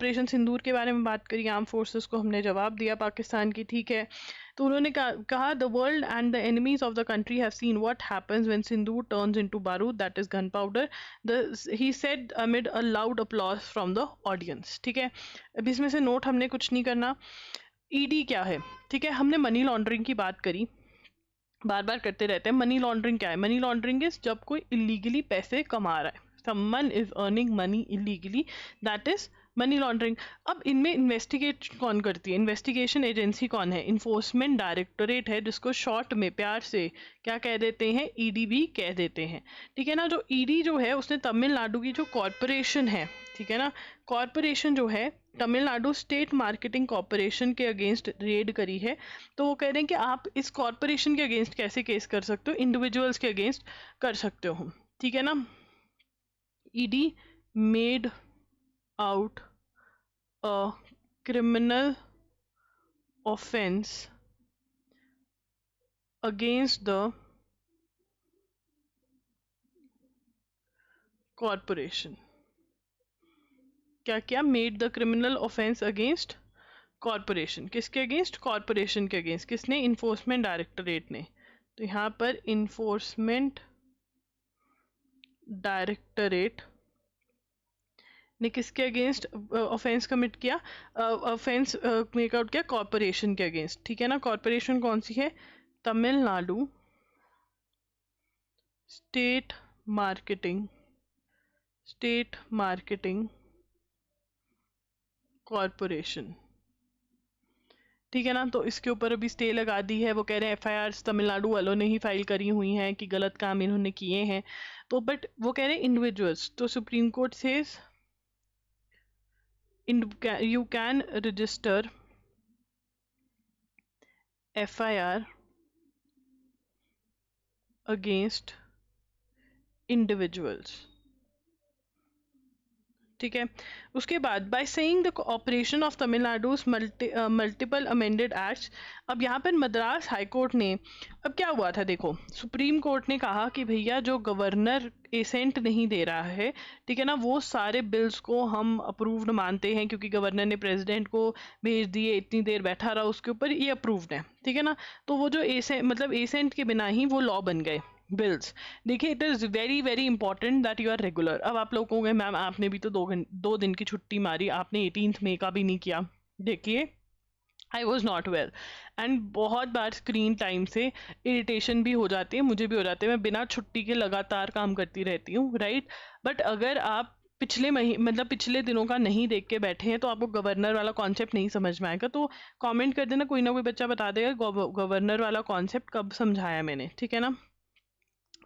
Operation सिंदूर के बारे में बात करी, आर्म फोर्सेस को हमने जवाब दिया पाकिस्तान की, ठीक है। तो उन्होंने कहा the world and the enemies of the country have seen what happens when sindoor turns into barood, that is gunpowder, he said amid a loud applause from the audience, ठीक है। अब इसमें से नोट हमने कुछ नहीं करना। ईडी क्या है, ठीक है, हमने मनी लॉन्ड्रिंग की बात करी, बार बार करते रहते हैं। मनी लॉन्ड्रिंग क्या है? मनी लॉन्ड्रिंग इज जब कोई इलीगली पैसे कमा रहा है, someone is earning money illegally, that is money laundering. अब इनमें इन्वेस्टिगेट कौन करती है? इन्वेस्टिगेशन एजेंसी कौन है? इन्फोर्समेंट डायरेक्टोरेट है, जिसको शॉर्ट में प्यार से क्या कह देते हैं? ईडी भी कह देते हैं, ठीक है ना। जो ईडी जो है उसने तमिलनाडु की जो कॉरपोरेशन है, ठीक है ना, कॉरपोरेशन जो है तमिलनाडु स्टेट मार्केटिंग कॉरपोरेशन के अगेंस्ट रेड करी है। तो वो कह रहे हैं कि आप इस कॉरपोरेशन के अगेंस्ट कैसे केस कर सकते हो? इंडिविजुअल्स के अगेंस्ट कर सकते हो, ठीक है ना। ED made out a criminal offense against the corporation। क्या क्या? Made the criminal offence against corporation. किसके अगेंस्ट? कॉरपोरेशन के अगेंस्ट। किसने? इन्फोर्समेंट डायरेक्टोरेट ने। तो यहां पर इन्फोर्समेंट डायरेक्टोरेट ने किसके अगेंस्ट ऑफेंस कमिट किया? ऑफेंस मेक आउट किया कॉरपोरेशन के अगेंस्ट, ठीक है ना। कॉरपोरेशन कौन सी है? तमिलनाडु स्टेट मार्केटिंग कॉरपोरेशन, ठीक है ना। तो इसके ऊपर अभी स्टे लगा दी है। वो कह रहे हैं एफआईआर तमिलनाडु वालों ने ही फाइल करी हुई हैं कि गलत काम इन्होंने किए हैं। तो बट वो कह रहे हैं इंडिविजुअल्स। तो supreme court says you can register FIR against individuals, ठीक है। उसके बाद by saying the operation of Tamil Nadu's multiple amended acts. अब यहाँ पर मद्रास हाई कोर्ट ने, अब क्या हुआ था देखो, सुप्रीम कोर्ट ने कहा कि भैया जो गवर्नर एसेंट नहीं दे रहा है, ठीक है ना, वो सारे बिल्स को हम अप्रूव्ड मानते हैं क्योंकि गवर्नर ने प्रेसिडेंट को भेज दिए, इतनी देर बैठा रहा उसके ऊपर, ये अप्रूव्ड है, ठीक है ना। तो वो जो एसेंट के बिना ही वो लॉ बन गए बिल्स। देखिए it is very very important that you are regular. अब आप लोग कहोगे मैम आपने भी तो 2 दिन की छुट्टी मारी, आपने 18 मई का भी नहीं किया। देखिए I was not well and बहुत बार स्क्रीन टाइम से इरिटेशन भी हो जाती है, मुझे भी हो जाती है। मैं बिना छुट्टी के लगातार काम करती रहती हूँ, राइट। बट अगर आप पिछले दिनों का नहीं देख के बैठे हैं तो आपको गवर्नर वाला कॉन्सेप्ट नहीं समझ में आएगा। तो कमेंट कर देना, कोई ना कोई बच्चा बता देगा गवर्नर वाला कॉन्सेप्ट कब समझाया मैंने, ठीक है ना।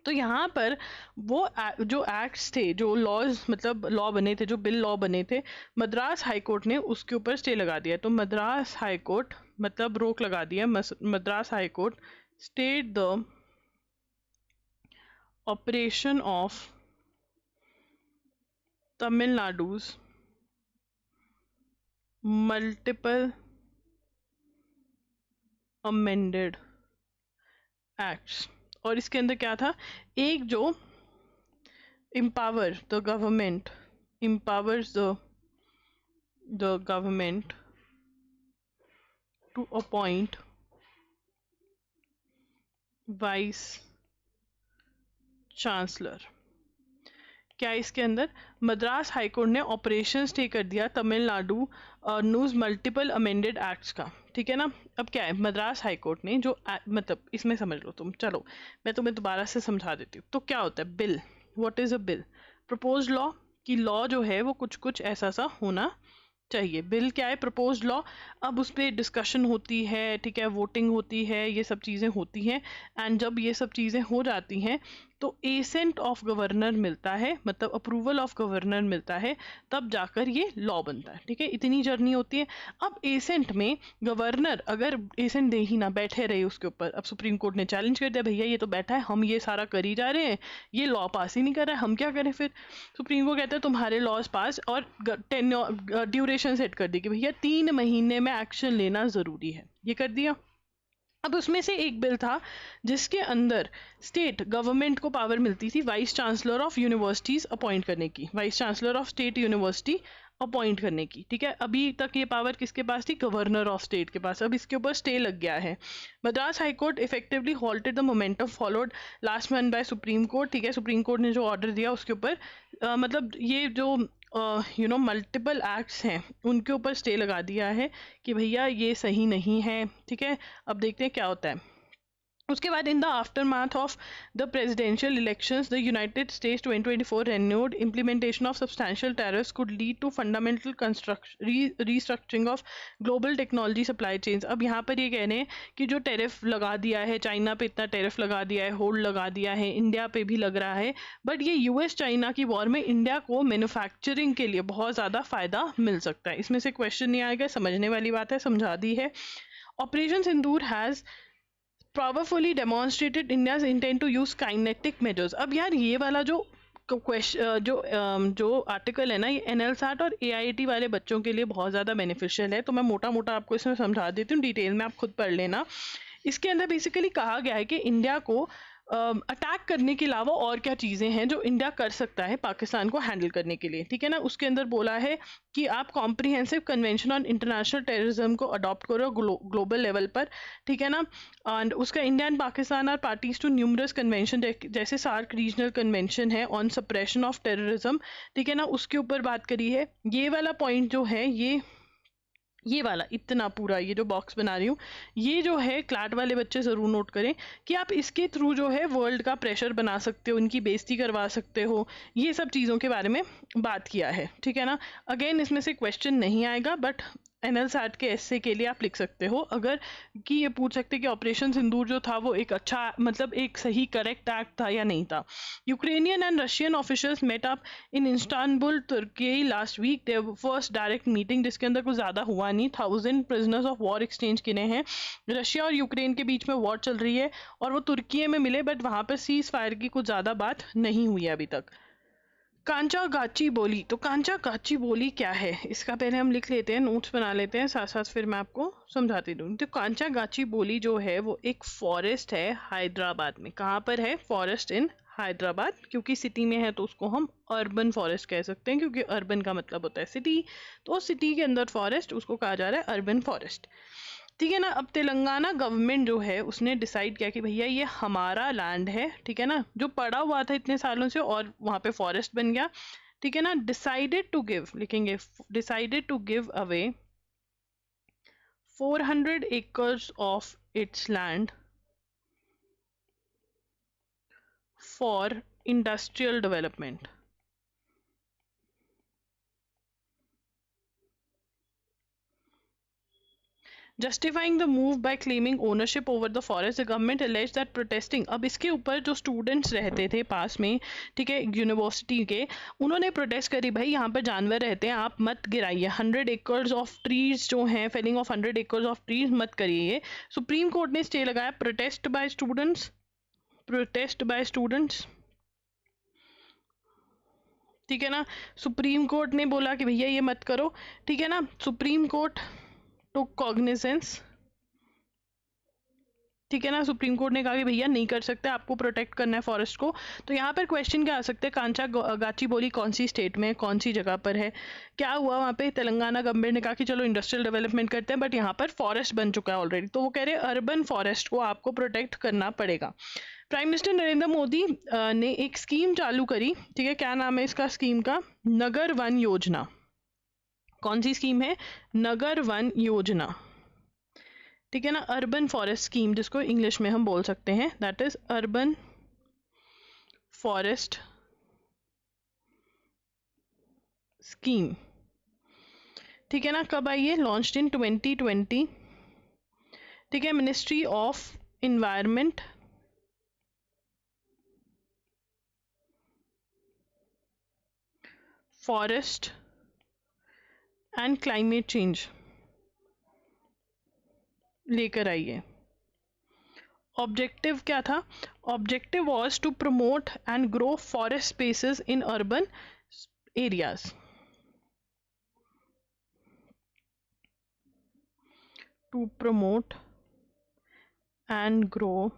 तो यहाँ पर वो जो एक्ट्स थे, जो लॉज मतलब लॉ बने थे, जो बिल लॉ बने थे, मद्रास हाई कोर्ट ने उसके ऊपर स्टे लगा दिया। तो मद्रास हाई कोर्ट मतलब रोक लगा दिया। Madras high court stayed the operation of Tamil Nadu's multiple amended acts. और इसके अंदर क्या था? एक जो empower the government, empowers the government to appoint vice chancellor। क्या इसके अंदर मद्रास हाईकोर्ट ने ऑपरेशन स्टे कर दिया Tamil Nadu news multiple amended acts का, ठीक है ना। अब क्या है, मद्रास हाईकोर्ट ने जो मतलब इसमें समझ लो तुम, चलो मैं तुम्हें दोबारा से समझा देती हूँ। तो क्या होता है bill? What is a bill? Propose law. कि लॉ जो है वो कुछ ऐसा सा होना चाहिए। बिल क्या है? Propose law. अब उस पर डिस्कशन होती है, ठीक है, वोटिंग होती है, ये सब चीज़ें होती हैं। एंड जब ये सब चीज़ें हो जाती हैं तो एसेंट ऑफ गवर्नर मिलता है, मतलब अप्रूवल ऑफ गवर्नर मिलता है, तब जाकर ये लॉ बनता है, ठीक है। इतनी जर्नी होती है। अब एसेंट में गवर्नर अगर एसेंट दे ही ना, बैठे रहे उसके ऊपर, अब सुप्रीम कोर्ट ने चैलेंज कर दिया भैया ये तो बैठा है, हम ये सारा कर ही जा रहे हैं, ये लॉ पास ही नहीं कर रहा है, हम क्या करें फिर? सुप्रीम कोर्ट कहता है तुम्हारे लॉज पास, और ड्यूरेशन सेट कर दी कि भैया 3 महीने में एक्शन लेना ज़रूरी है। ये कर दिया। अब उसमें से एक बिल था जिसके अंदर स्टेट गवर्नमेंट को पावर मिलती थी vice chancellor of universities appoint करने की, vice chancellor of state university appoint करने की, ठीक है। अभी तक ये पावर किसके पास थी? गवर्नर ऑफ स्टेट के पास। अब इसके ऊपर स्टे लग गया है। Madras high court effectively halted the momentum followed last month by supreme court, ठीक है। सुप्रीम कोर्ट ने जो ऑर्डर दिया उसके ऊपर मतलब ये जो मल्टीपल एक्ट्स हैं उनके ऊपर स्टे लगा दिया है कि भैया ये सही नहीं है, ठीक है। अब देखते हैं क्या होता है। उसके बाद in the aftermath of the presidential elections the United states 2024 renewed implementation of substantial tariffs could lead to fundamental restructuring of global technology supply chains। अब यहाँ पर ये कह रहे हैं कि जो टेरिफ लगा दिया है, चाइना पे इतना टेरिफ लगा दिया है, होल्ड लगा दिया है, इंडिया पे भी लग रहा है, बट ये यूएस चाइना की वॉर में इंडिया को मैन्युफैक्चरिंग के लिए बहुत ज़्यादा फायदा मिल सकता है। इसमें से क्वेश्चन नहीं आएगा, समझने वाली बात है, समझा दी है। Operation Sindoor has powerfully demonstrated India's intent to use kinetic measures। अब यार ये वाला जो जो आर्टिकल है ना, ये एनएलसैट और एआईटी वाले बच्चों के लिए बहुत ज़्यादा बेनिफिशियल है, तो मैं मोटा मोटा आपको इसमें समझा देती हूँ, डिटेल में आप खुद पढ़ लेना। इसके अंदर बेसिकली कहा गया है कि इंडिया को अटैक करने के अलावा और क्या चीज़ें हैं जो इंडिया कर सकता है पाकिस्तान को हैंडल करने के लिए, ठीक है ना। उसके अंदर बोला है कि आप comprehensive convention on international terrorism को अडॉप्ट करो ग्लोबल लेवल पर, ठीक है ना। एंड उसका India and Pakistan are parties to numerous convention, जैसे सार्क रीजनल कन्वेंशन है ऑन सप्रेशन ऑफ टेररिज्म, ठीक है ना, उसके ऊपर बात करी है। ये वाला पॉइंट जो है, ये वाला इतना पूरा ये जो बॉक्स बना रही हूँ, ये जो है क्लैट वाले बच्चे ज़रूर नोट करें कि आप इसके थ्रू जो है वर्ल्ड का प्रेशर बना सकते हो, उनकी बेइज्जती करवा सकते हो, ये सब चीज़ों के बारे में बात किया है, ठीक है ना। अगेन इसमें से क्वेश्चन नहीं आएगा, बट एनएलसैट के एसए के लिए आप लिख सकते हो अगर, कि ये पूछ सकते कि ऑपरेशन सिंदूर जो था वो एक अच्छा, मतलब एक सही करेक्ट एक्ट था या नहीं था। Ukrainian and Russian officials met up in Istanbul Turkey last week, their first direct meeting, जिसके अंदर कुछ ज़्यादा हुआ नहीं। 1000 प्रिजनर्स ऑफ वॉर एक्सचेंज किए हैं। रशिया और यूक्रेन के बीच में वॉर चल रही है और वो तुर्की में मिले, बट वहाँ पर सीज फायर की कुछ ज़्यादा बात नहीं हुई है अभी तक। कांचा गाची बोली, तो कांचा गाची बोली क्या है, इसका पहले हम लिख लेते हैं, नोट्स बना लेते हैं, साथ साथ फिर मैं आपको समझाती दूँ। तो कांचा गाची बोली जो है वो एक फॉरेस्ट है हैदराबाद में। कहाँ पर है? फॉरेस्ट इन हैदराबाद, क्योंकि सिटी में है तो उसको हम अर्बन फॉरेस्ट कह सकते हैं, क्योंकि अर्बन का मतलब होता है सिटी, तो सिटी के अंदर फॉरेस्ट उसको कहा जा रहा है अर्बन फॉरेस्ट, ठीक है ना। अब तेलंगाना गवर्नमेंट जो है उसने डिसाइड किया कि भैया ये हमारा लैंड है, ठीक है ना, जो पड़ा हुआ था इतने सालों से और वहाँ पे फॉरेस्ट बन गया, ठीक है ना। डिसाइडेड टू गिव, लिखेंगे decided to give away 400 acres of its land for industrial development। Justifying the move by claiming ownership over the forest, the government alleged that protesting, अब इसके ऊपर जो स्टूडेंट्स रहते थे पास में, ठीक है, यूनिवर्सिटी के, उन्होंने प्रोटेस्ट करी, भाई यहाँ पर जानवर रहते हैं, आप मत गिराइए, 100 एकर्स ऑफ ट्रीज जो हैं, felling of 100 acres of trees मत करिए। सुप्रीम कोर्ट ने स्टे लगाया, प्रोटेस्ट बाय स्टूडेंट्स, ठीक है ना। सुप्रीम कोर्ट ने बोला कि भैया ये मत करो, ठीक है ना। सुप्रीम कोर्ट टुक कॉग्निजेंस, ठीक है ना। सुप्रीम कोर्ट ने कहा कि भैया नहीं कर सकते, आपको प्रोटेक्ट करना है फॉरेस्ट को। तो यहाँ पर क्वेश्चन क्या आ सकते हैं, कांचा गाची बोली कौन सी स्टेट में, कौन सी जगह पर है, क्या हुआ वहाँ पे। तेलंगाना गवर्नमेंट ने कहा कि चलो इंडस्ट्रियल डेवलपमेंट करते हैं, बट यहाँ पर फॉरेस्ट बन चुका है ऑलरेडी, तो वो कह रहे हैं अर्बन फॉरेस्ट को आपको प्रोटेक्ट करना पड़ेगा। प्राइम मिनिस्टर नरेंद्र मोदी ने एक स्कीम चालू करी, ठीक है, क्या नाम है इसका स्कीम का? नगर वन योजना। कौन सी स्कीम है? नगर वन योजना, ठीक है ना। अर्बन फॉरेस्ट स्कीम जिसको इंग्लिश में हम बोल सकते हैं, that is urban forest scheme, ठीक है ना। कब आई है? लॉन्च्ड इन 2020, ठीक है। Ministry of environment, forest and climate change लेकर आई है। ऑब्जेक्टिव क्या था? Objective was to promote and grow forest spaces in urban areas, to promote and grow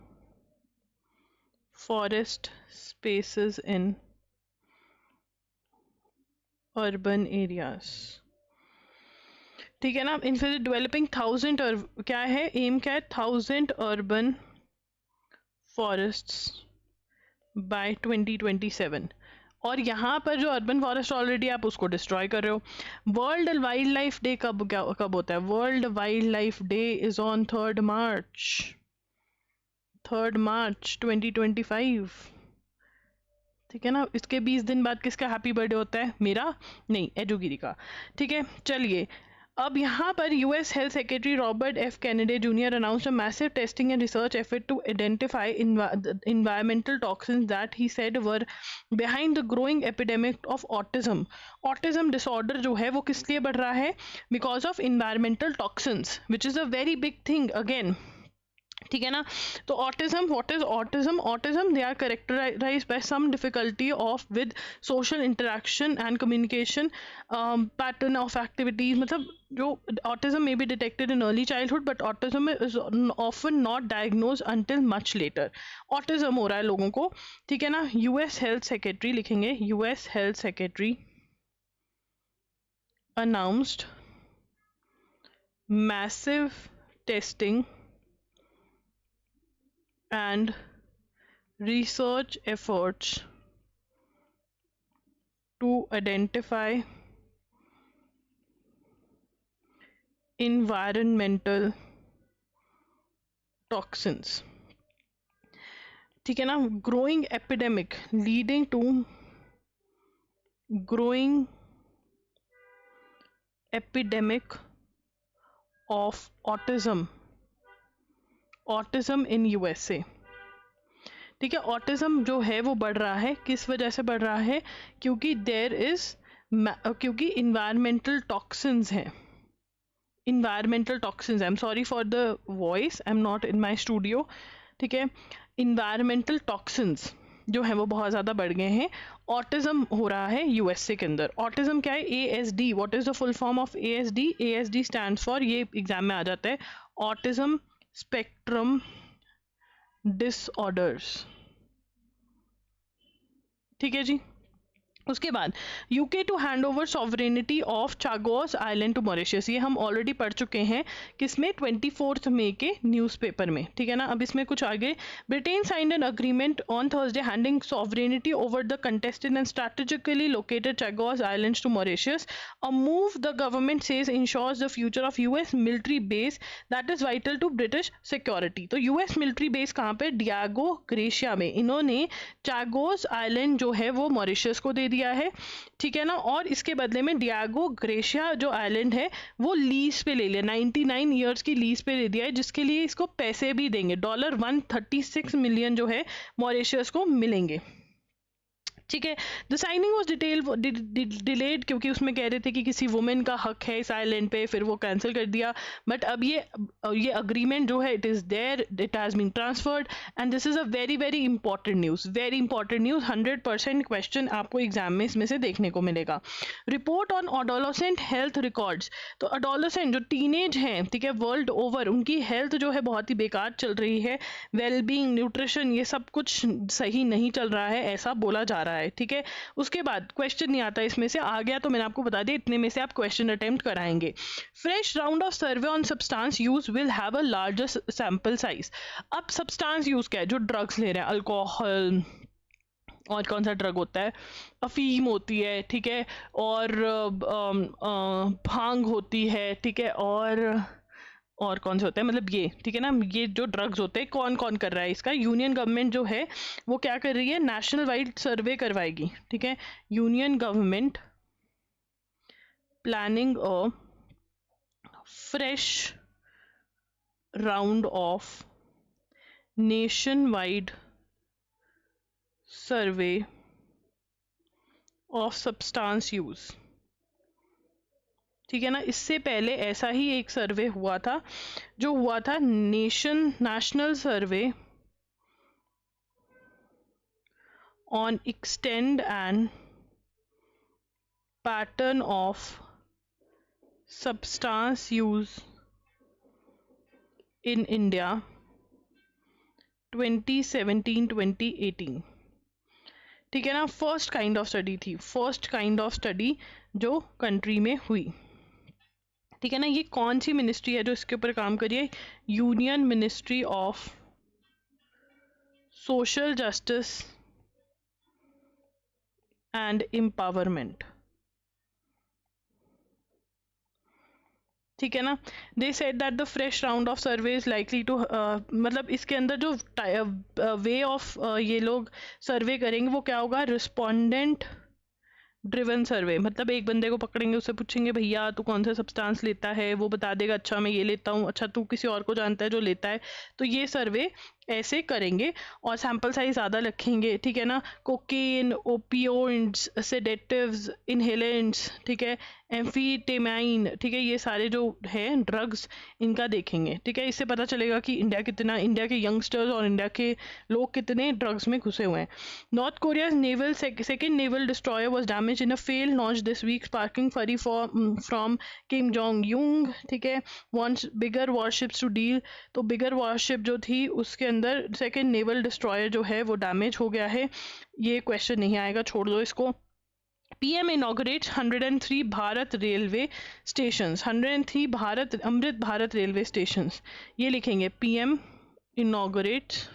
forest spaces in urban areas, ठीक है ना। इन डेवलपिंग 1000 क्या है एम, क्या है 1000 अर्बन फॉरेस्ट्स बाय 2027। और यहाँ पर जो अर्बन फॉरेस्ट ऑलरेडी आप उसको डिस्ट्रॉय कर रहे हो। वर्ल्ड वाइल्ड लाइफ डे कब होता है? World wild life day is on 3rd March, 3rd मार्च 2025, ठीक है ना। इसके 20 दिन बाद किसका हैप्पी बर्थडे होता है? मेरा नहीं, एजुगिरी का, ठीक है। चलिए, अब यहाँ पर US health secretary Robert F Kennedy junior announced a massive testing and research effort to identify environmental toxins that he said were behind the growing epidemic of autism. Autism disorder जो है वो किस लिए बढ़ रहा है? Because of environmental toxins, which is a very big thing again, ठीक है ना। तो autism, what is autism? Autism they are characterize by some difficulty of with social interaction and communication pattern of activities. मतलब जो autism may be detected in early childhood but autism is often not diagnose until much later. Autism हो रहा है लोगों को, ठीक है ना। यूएस हेल्थ सेक्रेटरी लिखेंगे, US health secretary announced massive testing and research efforts to identify environmental toxins, ठीक है ना। growing epidemic leading to growing epidemic of autism in USA, ठीक है। ऑटिज्म जो है वो बढ़ रहा है, किस वजह से बढ़ रहा है? क्योंकि क्योंकि इन्वायरमेंटल टॉक्सिन्स हैं, environmental toxins, I am sorry for the voice, I am not in my studio, ठीक है। इन्वायरमेंटल टॉक्सिन्स जो है वो बहुत ज़्यादा बढ़ गए हैं। ऑटिज्म हो रहा है यूएसए के अंदर। ऑटिज्म क्या है? ASD, what is the full form of ASD? ASD stands for, ये एग्जाम में आ जाता है, ऑटिज्म स्पेक्ट्रम डिसऑर्डर्स, ठीक है जी। उसके बाद UK to hand over sovereignty of Chagos island to Mauritius, ये हम ऑलरेडी पढ़ चुके हैं, किसमें? 24 मई के न्यूज़पेपर में, ठीक है ना। अब इसमें कुछ आगे, Britain signed an agreement on Thursday handing sovereignty over the contested and strategically located Chagos islands to Mauritius, a move the government says ensures the future of US military base that is vital to British security. तो US military base कहाँ पे? Diego gratia में। इन्होंने Chagos island जो है वो Mauritius को दे दिया है, ठीक है ना। और इसके बदले में डियागो ग्रेशिया जो आइलैंड है वो लीज पे ले लिया, 99 ईयर्स की लीज पे ले दिया है, जिसके लिए इसको पैसे भी देंगे। $136 मिलियन जो है मॉरिशस को मिलेंगे, ठीक है। द साइनिंग वॉज डिलेड क्योंकि उसमें कह रहे थे कि किसी वुमेन का हक है इस आइलैंड पे, फिर वो कैंसिल कर दिया। बट अब ये अग्रीमेंट जो है it is there, it has been transferred and this is a very very important news, very important news. 100% question आपको एग्जाम में इसमें से देखने को मिलेगा। Report on adolescent health records, तो अडोलोसेंट जो टीनेज हैं, ठीक है, वर्ल्ड ओवर उनकी हेल्थ जो है बहुत ही बेकार चल रही है, वेलबींग, न्यूट्रिशन, ये सब कुछ सही नहीं चल रहा है, ऐसा बोला जा रहा है, ठीक है। उसके बाद क्वेश्चन नहीं आता इसमें से, आ गया तो मैंने आपको बता दिया, इतने में से आप क्वेश्चन अटेम्प्ट कराएंगे। Fresh round of survey on substance use will have a larger sample size. अब सब्सटेंस यूज क्या है? जो ड्रग्स ले रहे हैं, अल्कोहल, और कौन सा ड्रग होता है? अफीम होती है, ठीक है, और भांग होती है, ठीक है, और कौन से होते हैं, मतलब ये, ठीक है ना। ये जो ड्रग्स होते हैं कौन कौन कर रहा है इसका? यूनियन गवर्नमेंट जो है वो क्या कर रही है? नेशनल वाइड सर्वे करवाएगी, ठीक है। Union government planning a fresh round of nation wide survey of substance use, ठीक है ना। इससे पहले ऐसा ही एक सर्वे हुआ था, जो हुआ था national survey on extend and pattern of substance use in India 2017-2018, ठीक है ना, फर्स्ट काइंड ऑफ स्टडी थी, फर्स्ट काइंड ऑफ स्टडी जो कंट्री में हुई। ठीक है ना, ये कौन सी मिनिस्ट्री है जो इसके ऊपर काम करी है? Union ministry of social justice and empowerment. ठीक है ना, they said that the fresh round of survey is likely to, मतलब इसके अंदर जो वे ऑफ ये लोग सर्वे करेंगे वो क्या होगा? रिस्पोंडेंट ड्रिवन सर्वे। मतलब एक बंदे को पकड़ेंगे, उससे पूछेंगे भैया तू कौन सा सब्सटेंस लेता है, वो बता देगा अच्छा मैं ये लेता हूँ, अच्छा तू किसी और को जानता है जो लेता है, तो ये सर्वे ऐसे करेंगे और सैंपल साइज ज़्यादा रखेंगे। ठीक है ना, कोकेन, ओपियोइड्स, सेडेटिव्स, इनहेलेंट्स, ठीक है, एम्फीटेमाइन, ठीक है, ये सारे जो है ड्रग्स इनका देखेंगे। ठीक है, इससे पता चलेगा कि इंडिया के यंगस्टर्स और इंडिया के लोग कितने ड्रग्स में घुसे हुए हैं। North Korea naval second naval destroyer was damage in a fail launch this week, sparking fury from Kim Jong Un. ठीक है, wants bigger warships to deal. तो बिगर वॉरशिप जो थी उसके अंदर सेकेंड नेवल डिस्ट्रॉयर जो है वो डैमेज हो गया है। ये क्वेश्चन नहीं आएगा, छोड़ दो इसको। PM inaugurates 103 Bharat railway stations, 103 Bharat Amrit Bharat railway stations, ये लिखेंगे PM inaugurates।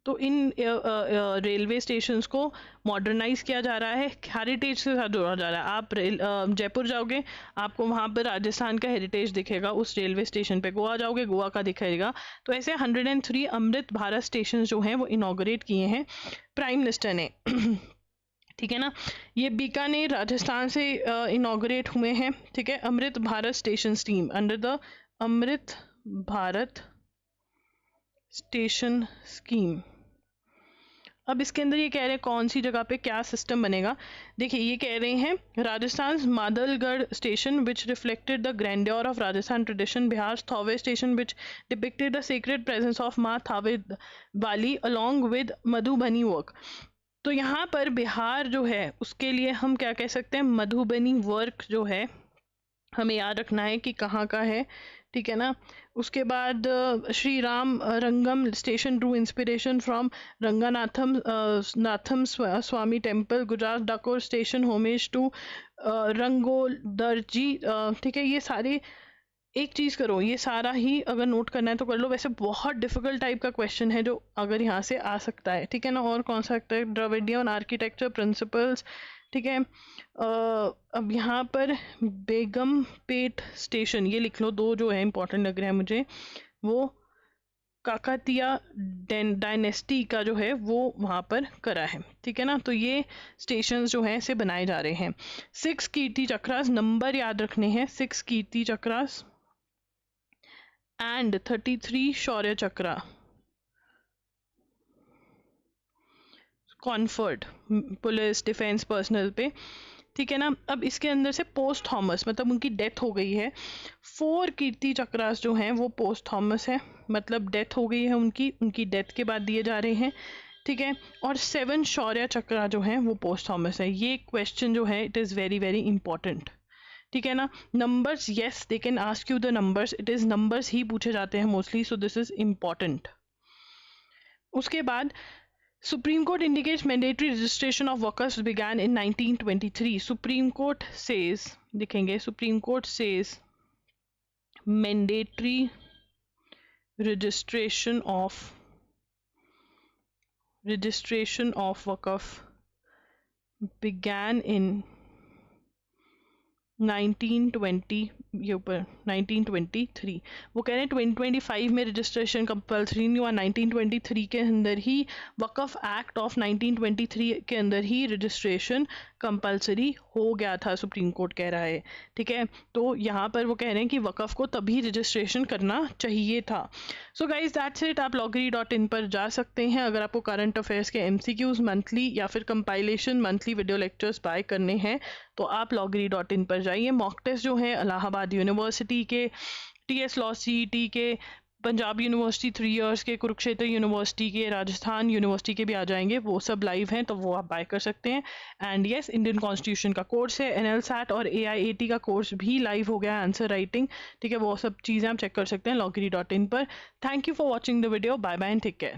तो इन रेलवे स्टेशंस को मॉडर्नाइज किया जा रहा है, हेरिटेज के साथ जोड़ा जा रहा है। आप जयपुर जाओगे आपको वहाँ पर राजस्थान का हेरिटेज दिखेगा उस रेलवे स्टेशन पे, गोवा जाओगे गोवा का दिखेगा। तो ऐसे 103 अमृत भारत स्टेशन जो हैं वो इनाग्रेट किए हैं प्राइम मिनिस्टर ने। ठीक है ना, ये बीकानेर राजस्थान से इनाग्रेट हुए हैं। ठीक है, Amrit Bharat station scheme under the Amrit Bharat station scheme. अब इसके अंदर ये कह रहे हैं कौन सी जगह पे क्या सिस्टम बनेगा। देखिए ये कह रहे हैं Rajasthan Madalgarh station which reflected the grandeur of Rajasthan tradition, Bihar Thawe station which depicted the sacred presence of Maa Thawe वाली अलॉन्ग विद मधुबनी वर्क। तो यहाँ पर बिहार जो है उसके लिए हम क्या कह सकते हैं? मधुबनी वर्क जो है हमें याद रखना है कि कहाँ का है। ठीक है ना, उसके बाद Srirangam station drew inspiration from Ranganatham Natham Swamy temple, Gujarat Dakor station homage to Rangodarji. ठीक है, ये सारे एक चीज़ करो, ये सारा ही अगर नोट करना है तो कर लो। वैसे बहुत डिफिकल्ट टाइप का क्वेश्चन है जो अगर यहाँ से आ सकता है। ठीक है ना, और कौन सा सकता है? Dravidian architecture principles. ठीक है, अब यहाँ पर बेगमपेट स्टेशन ये लिख लो, दो जो है इंपॉर्टेंट लग रहे हैं मुझे, वो काकातिया डायनेस्टी का जो है वो वहाँ पर करा है। ठीक है ना, तो ये स्टेशंस जो हैं इसे बनाए जा रहे हैं। 6 कीर्ति चक्रास, नंबर याद रखने हैं, 6 Kirti Chakras and 33 Shaurya Chakra conferred police defence personnel पे। ठीक है ना, अब इसके अंदर से पोस्ट थॉमस मतलब उनकी डेथ हो गई है। 4 कीर्ति चक्रास जो हैं वो पोस्ट थॉमस है, मतलब डेथ हो गई है उनकी डेथ के बाद दिए जा रहे हैं। ठीक है, और 7 शौर्य चक्रा जो हैं वो पोस्ट थॉमस है। ये क्वेश्चन जो है it is very very important. ठीक है ना, numbers yes they can ask you the numbers, it is numbers ही पूछे जाते हैं mostly, so this is important. उसके बाद Supreme Court indicates mandatory registration of workers began in 1923. Supreme Court says, लिखेंगे Supreme Court says mandatory registration of वक़फ़ began in 1920 ये ऊपर 1923। वो कह रहे हैं 2025 में रजिस्ट्रेशन कंपल्सरी नहीं हुआ, 1923 के अंदर ही वक़फ़ एक्ट ऑफ 1923 के अंदर ही रजिस्ट्रेशन कंपल्सरी हो गया था, सुप्रीम कोर्ट कह रहा है। ठीक है, तो यहाँ पर वो कह रहे हैं कि वक़फ़ को तभी रजिस्ट्रेशन करना चाहिए था। सो गाइज दैट्स इट, आप loggery.in पर जा सकते हैं अगर आपको करंट अफेयर्स के MCQs मंथली या फिर compilation monthly video lectures bye करने हैं तो आप loggery.in पर जाइए। मॉक टेस्ट जो है इलाहाबाद यूनिवर्सिटी के, TS लॉ CET के, पंजाब यूनिवर्सिटी 3 इयर्स के, कुरुक्षेत्र यूनिवर्सिटी के, राजस्थान यूनिवर्सिटी के भी आ जाएंगे, वो सब लाइव हैं तो वो आप बाय कर सकते हैं। एंड यस, इंडियन कॉन्स्टिट्यूशन का कोर्स है, NLSAT और AIAT का कोर्स भी लाइव हो गया है, आंसर राइटिंग। ठीक है, वो सब चीज़ें आप चेक कर सकते हैं loggery.in पर। Thank you for watching the video, bye bye and take care.